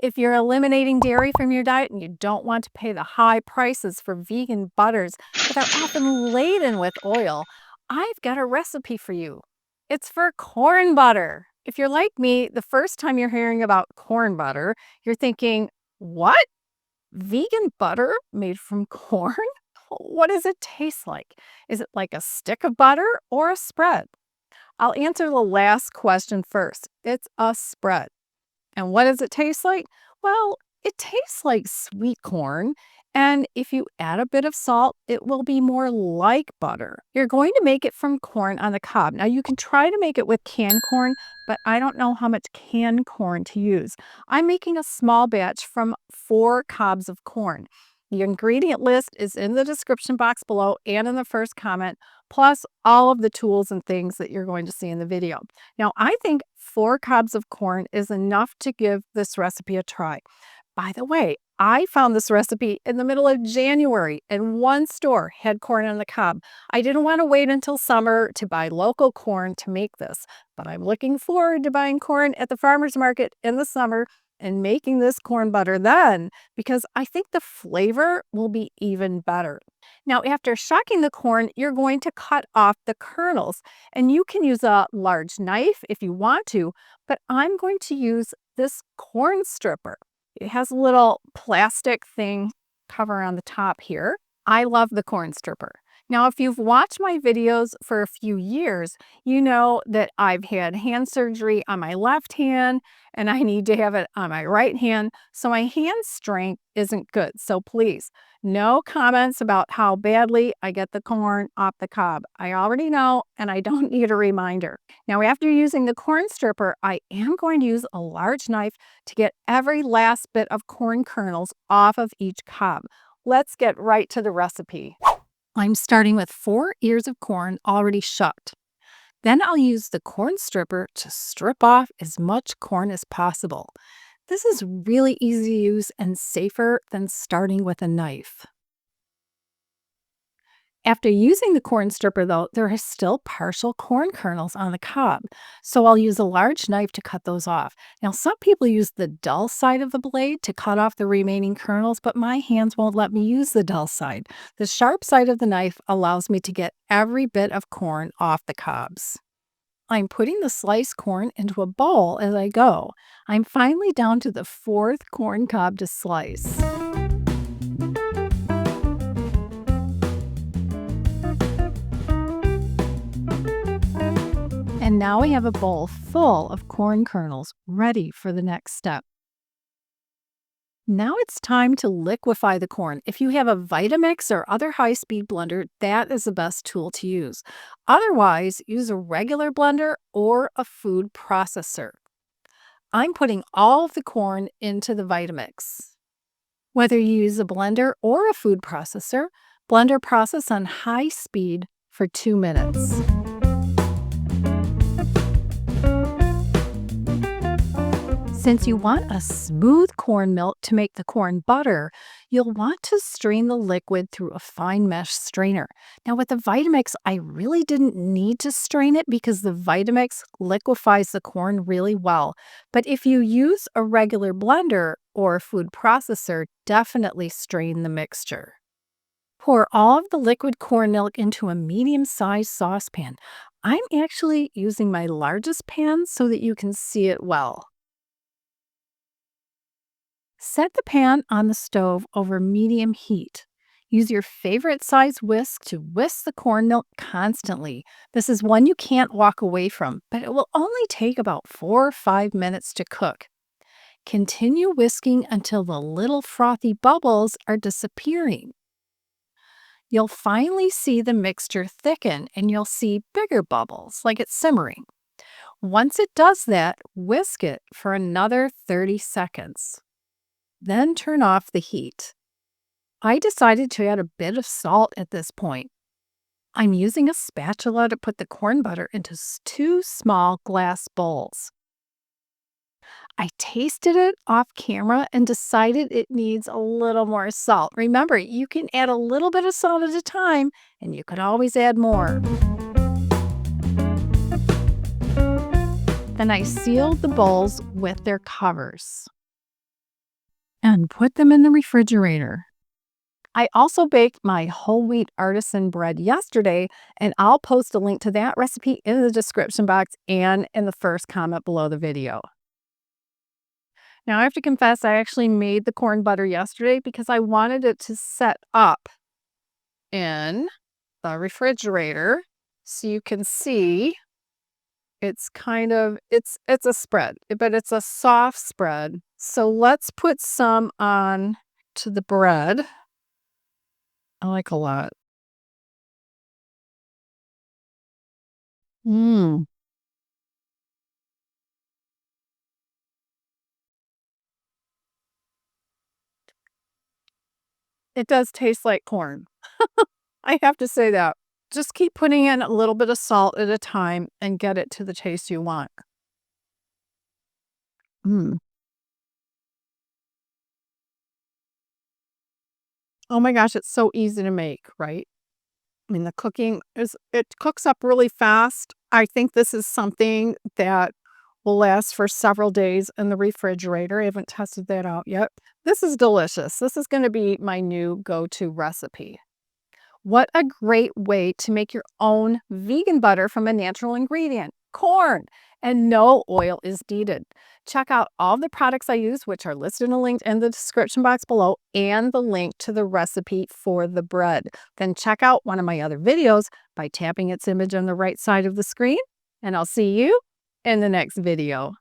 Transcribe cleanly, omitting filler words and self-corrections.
If you're eliminating dairy from your diet and you don't want to pay the high prices for vegan butters that are often laden with oil, I've got a recipe for you. It's for corn butter. If you're like me, the first time you're hearing about corn butter, you're thinking, what? Vegan butter made from corn? What does it taste like? Is it like a stick of butter or a spread? I'll answer the last question first. It's a spread. And what does it taste like? Well, it tastes like sweet corn. And if you add a bit of salt, it will be more like butter. You're going to make it from corn on the cob. Now, you can try to make it with canned corn, but I don't know how much canned corn to use. I'm making a small batch from 4 cobs of corn. The ingredient list is in the description box below and in the first comment, plus all of the tools and things that you're going to see in the video. Now, I think 4 cobs of corn is enough to give this recipe a try. By the way, I found this recipe in the middle of January and one store had corn on the cob. I didn't want to wait until summer to buy local corn to make this, but I'm looking forward to buying corn at the farmer's market in the summer and making this corn butter then, because I think the flavor will be even better. Now, after shucking the corn, you're going to cut off the kernels, and you can use a large knife if you want to, but I'm going to use this corn stripper. It has a little plastic thing cover on the top here. I love the corn stripper. Now, if you've watched my videos for a few years, you know that I've had hand surgery on my left hand and I need to have it on my right hand. So my hand strength isn't good. So please, no comments about how badly I get the corn off the cob. I already know and I don't need a reminder. Now, after using the corn stripper, I am going to use a large knife to get every last bit of corn kernels off of each cob. Let's get right to the recipe. I'm starting with 4 ears of corn already shucked. Then I'll use the corn stripper to strip off as much corn as possible. This is really easy to use and safer than starting with a knife. After using the corn stripper, though, there are still partial corn kernels on the cob, so I'll use a large knife to cut those off. Now, some people use the dull side of the blade to cut off the remaining kernels, but my hands won't let me use the dull side. The sharp side of the knife allows me to get every bit of corn off the cobs. I'm putting the sliced corn into a bowl as I go. I'm finally down to the 4th corn cob to slice. And now we have a bowl full of corn kernels ready for the next step. Now it's time to liquefy the corn. If you have a Vitamix or other high-speed blender, that is the best tool to use. Otherwise, use a regular blender or a food processor. I'm putting all of the corn into the Vitamix. Whether you use a blender or a food processor, blender process on high speed for 2 minutes. Since you want a smooth corn milk to make the corn butter, you'll want to strain the liquid through a fine mesh strainer. Now with the Vitamix, I really didn't need to strain it because the Vitamix liquefies the corn really well. But if you use a regular blender or a food processor, definitely strain the mixture. Pour all of the liquid corn milk into a medium-sized saucepan. I'm actually using my largest pan so that you can see it well. Set the pan on the stove over medium heat. Use your favorite size whisk to whisk the corn milk constantly. This is one you can't walk away from, but it will only take about 4 or 5 minutes to cook. Continue whisking until the little frothy bubbles are disappearing. You'll finally see the mixture thicken and you'll see bigger bubbles like it's simmering. Once it does that, whisk it for another 30 seconds. Then turn off the heat. I decided to add a bit of salt at this point. I'm using a spatula to put the corn butter into 2 small glass bowls. I tasted it off camera and decided it needs a little more salt. Remember, you can add a little bit of salt at a time, and you can always add more. Then I sealed the bowls with their covers. and put them in the refrigerator. I also baked my whole wheat artisan bread yesterday, and I'll post a link to that recipe in the description box and in the first comment below the video. Now, I have to confess, I actually made the corn butter yesterday because I wanted it to set up in the refrigerator so you can see it's a spread, but it's a soft spread. So let's put some on to the bread. I like a lot. Mmm. It does taste like corn. I have to say that. Just keep putting in a little bit of salt at a time and get it to the taste you want. Mm. Oh my gosh, it's so easy to make, right? I mean, it cooks up really fast. I think this is something that will last for several days in the refrigerator. I haven't tested that out yet. This is delicious. This is going to be my new go-to recipe. What a great way to make your own vegan butter from a natural ingredient, corn, and no oil is needed. Check out all the products I use, which are listed in a link in the description box below, and the link to the recipe for the bread. Then check out one of my other videos by tapping its image on the right side of the screen, and I'll see you in the next video.